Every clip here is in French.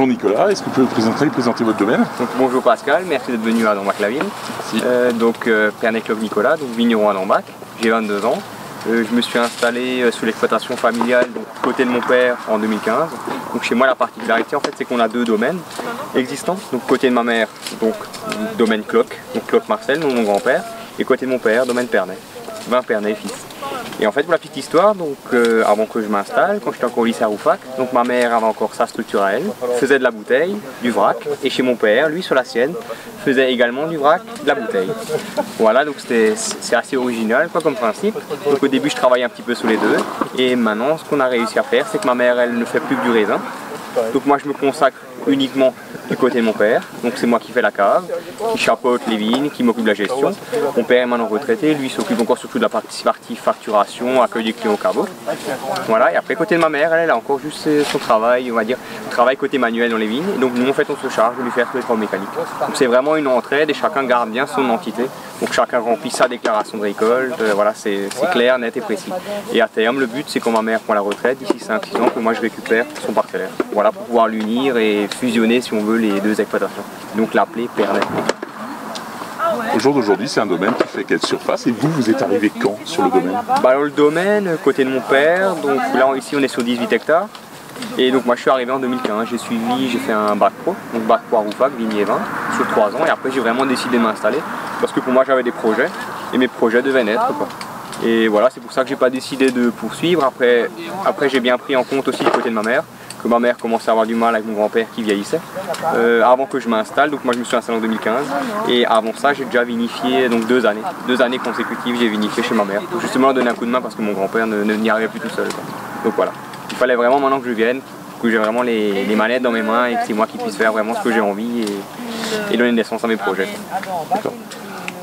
Bonjour Nicolas, est-ce que vous pouvez présenter votre domaine? Donc, bonjour Pascal, merci d'être venu à Dombac-la-Ville. Pernay-Club Nicolas, donc vigneron à Dombac, j'ai 22 ans. Je me suis installé sous l'exploitation familiale, donc côté de mon père en 2015. Donc chez moi la particularité en fait c'est qu'on a deux domaines existants. Donc côté de ma mère, donc domaine Cloc, donc Cloc Marcel, mon grand-père, et côté de mon père, domaine Pernay, vin Pernay fils. Et en fait pour la petite histoire, donc avant que je m'installe, quand j'étais encore au lycée à Roufac, donc ma mère avait encore sa structure à elle, faisait de la bouteille, du vrac, et chez mon père, lui sur la sienne, faisait également du vrac, de la bouteille. Voilà, donc c'est assez original quoi, comme principe. Donc au début je travaillais un petit peu sous les deux, et maintenant ce qu'on a réussi à faire, c'est que ma mère elle ne fait plus que du raisin. Donc moi je me consacre uniquement du côté de mon père, donc c'est moi qui fais la cave, qui chapeaute les vignes, qui m'occupe de la gestion. Mon père est maintenant retraité, lui s'occupe encore surtout de la partie facturation, accueil des clients au caveau. Voilà, et après côté de ma mère, elle a encore juste son travail, on va dire, travail côté manuel dans les vignes. Et donc nous en fait on se charge de lui faire tous les travaux mécaniques. Donc c'est vraiment une entraide et chacun garde bien son entité. Donc chacun remplit sa déclaration de récolte, voilà, c'est clair, net et précis. Et à terme, le but c'est quand ma mère prend la retraite, d'ici 5-6 ans, que moi je récupère son parcellaire. Voilà, pour pouvoir l'unir et fusionner si on veut les deux exploitations. Donc l'appeler Pernay. Au jour d'aujourd'hui, c'est un domaine qui fait quelle surface et vous êtes arrivé quand sur le domaine? Dans le domaine, côté de mon père, donc là ici on est sur 18 hectares. Et donc moi je suis arrivé en 2015, j'ai fait un bac pro, donc bac pro à Roufac, vigne et vin, sur 3 ans. Et après j'ai vraiment décidé de m'installer, parce que pour moi j'avais des projets, et mes projets devaient naître quoi. Et voilà, c'est pour ça que j'ai pas décidé de poursuivre. Après j'ai bien pris en compte aussi le côté de ma mère, que ma mère commençait à avoir du mal avec mon grand-père qui vieillissait, avant que je m'installe. Donc moi je me suis installé en 2015, et avant ça j'ai déjà vinifié, donc 2 années consécutives j'ai vinifié chez ma mère, pour justement donner un coup de main parce que mon grand-père n'y arrivait plus tout seul quoi. Donc voilà, il fallait vraiment maintenant que je vienne, que j'ai vraiment les manettes dans mes mains et que c'est moi qui puisse faire vraiment ce que j'ai envie et donner naissance à mes projets.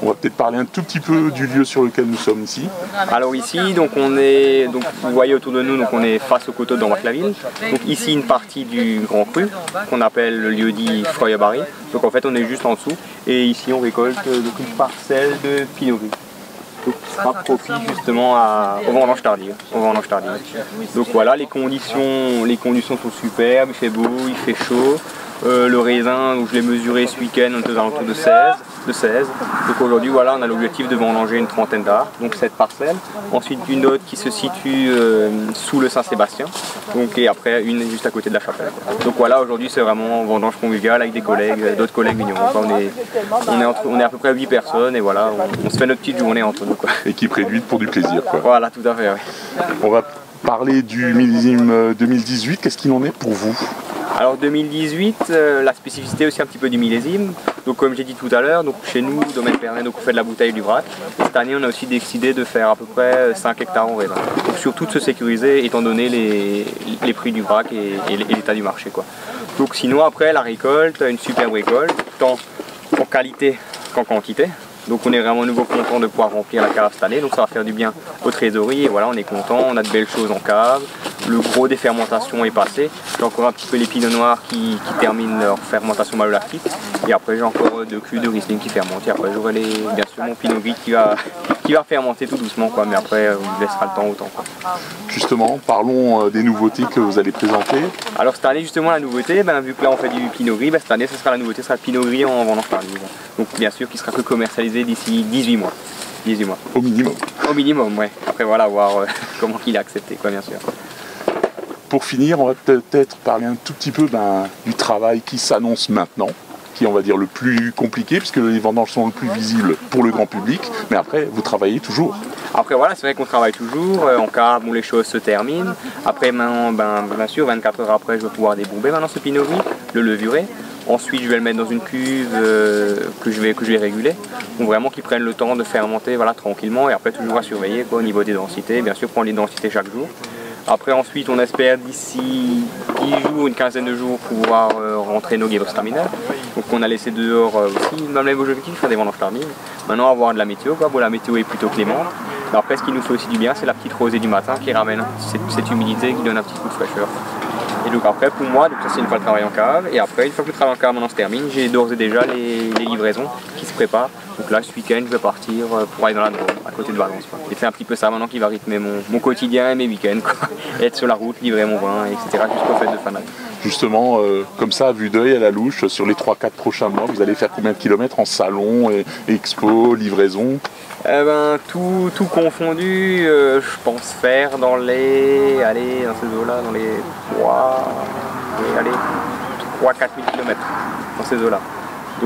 On va peut-être parler un tout petit peu du lieu sur lequel nous sommes ici. Alors ici, donc vous voyez autour de nous, donc on est face au coteau de Dombac-la-Ville. Donc ici une partie du Grand Cru, qu'on appelle le lieu-dit Froy-Barry. Donc en fait on est juste en dessous, et ici on récolte donc une parcelle de Pinot Gris. Donc qui sera propice justement aux vendanges tardives. Donc voilà, les conditions sont superbes, il fait beau, il fait chaud. Le raisin, donc je l'ai mesuré ce week-end, on était aux alentours de 16. Donc aujourd'hui, voilà, on a l'objectif de vendanger une 30aine d'arts, donc cette parcelle. Ensuite une autre qui se situe sous le Saint-Sébastien, et après une juste à côté de la chapelle. Donc voilà, aujourd'hui c'est vraiment vendange conviviale avec des collègues, d'autres collègues vignerons. On est à peu près 8 personnes, et voilà, on se fait notre petite journée entre nous quoi. Équipe réduite pour du plaisir quoi. Voilà, tout à fait, oui. On va parler du millésime 2018, qu'est-ce qu'il en est pour vous? Alors 2018, la spécificité aussi un petit peu du millésime, donc comme j'ai dit tout à l'heure, donc chez nous, domaine Pernay, donc on fait de la bouteille et du vrac. Cette année on a aussi décidé de faire à peu près 5 hectares en raisin. Donc surtout de se sécuriser étant donné les prix du vrac et l'état du marché quoi. Donc sinon après la récolte, une superbe récolte, tant en qualité qu'en quantité. Donc on est vraiment nouveau content de pouvoir remplir la cave cette année, donc ça va faire du bien aux trésoreries, et voilà on est content, on a de belles choses en cave, le gros des fermentations est passé, j'ai encore un petit peu les pinots noirs qui terminent leur fermentation malolactique, et après j'ai encore 2 crus de Riesling qui fermentent, et après j'aurai bien sûr mon pinot gris qui va fermenter tout doucement quoi, mais après on laissera le temps au temps quoi. Justement, parlons des nouveautés que vous allez présenter. Alors cette année justement la nouveauté, vu que là on fait du pinot gris, cette année ce sera la nouveauté, ce sera le pinot gris en vendange tardive. Donc bien sûr qui sera que commercialisé d'ici 18 mois. Au minimum. Au minimum, ouais. Après voilà, voir comment il a accepté quoi bien sûr. Pour finir, on va peut-être parler un tout petit peu du travail qui s'annonce maintenant, qui est on va dire le plus compliqué, puisque les vendanges sont le plus visibles pour le grand public, mais après vous travaillez toujours. Après voilà, c'est vrai qu'on travaille toujours, en cave où les choses se terminent. Après maintenant, bien sûr, 24 heures après, je vais pouvoir débourber maintenant ce pinot gris, le levurer. Ensuite, je vais le mettre dans une cuve que je vais réguler, pour vraiment qu'ils prennent le temps de fermenter voilà, tranquillement, et après toujours à surveiller quoi, au niveau des densités, bien sûr prendre les densités chaque jour. Après ensuite on espère d'ici 10 jours, une quinzaine de jours pouvoir rentrer nos Gewürztraminer. Donc on a laissé dehors aussi dans les objectifs faire des vendanges tardives. Maintenant avoir de la météo quoi, bon, la météo est plutôt clémente. Mais après ce qui nous fait aussi du bien c'est la petite rosée du matin qui ramène cette humidité qui donne un petit coup de fraîcheur. Et donc après pour moi, donc ça c'est une fois le travail en cave, et après une fois que le travail en cave maintenant se termine, j'ai d'ores et déjà les livraisons qui se préparent. Donc là ce week-end je vais partir pour aller dans la Drôme, à côté de Valence. Quoi. Et c'est un petit peu ça maintenant qui va rythmer mon quotidien et mes week-ends. Être sur la route, livrer mon vin, etc. jusqu'aux fêtes de fin d'année. Justement, comme ça, à vue d'œil, à la louche, sur les 3-4 prochains mois, vous allez faire combien de kilomètres en salon, expo, livraison? Tout confondu, je pense faire dans les... Allez, dans ces eaux-là, dans les 3-4 000 km dans ces eaux-là.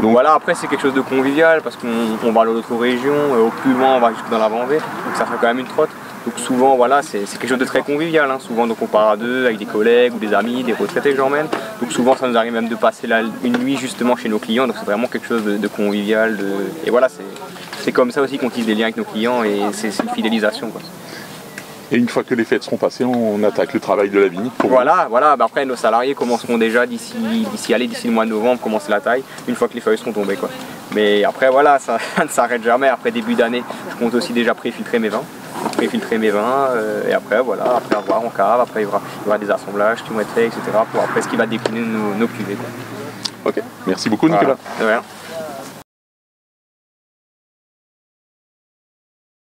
Donc voilà, après c'est quelque chose de convivial parce qu'on va dans d'autres régions, au plus loin on va jusque dans la Vendée, donc ça fait quand même une trotte. Donc souvent voilà, c'est quelque chose de très convivial, hein. Souvent donc on part à deux avec des collègues ou des amis, des retraités que j'emmène. Donc souvent ça nous arrive même de passer une nuit justement chez nos clients, donc c'est vraiment quelque chose de convivial. Et voilà, c'est comme ça aussi qu'on tisse des liens avec nos clients et c'est une fidélisation, quoi. Et une fois que les fêtes seront passées, on attaque le travail de la vigne. Voilà, après nos salariés commenceront déjà d'ici le mois de novembre, commencer la taille, une fois que les feuilles seront tombées, quoi. Mais après voilà, ça ne s'arrête jamais. Après début d'année, je compte aussi déjà préfiltrer mes vins. Et après voilà, après avoir en cave, après il y aura des assemblages qui vont être faits, etc. pour après ce qui va décliner nos cuvées, quoi. Ok, merci beaucoup Nicolas. Voilà. De rien.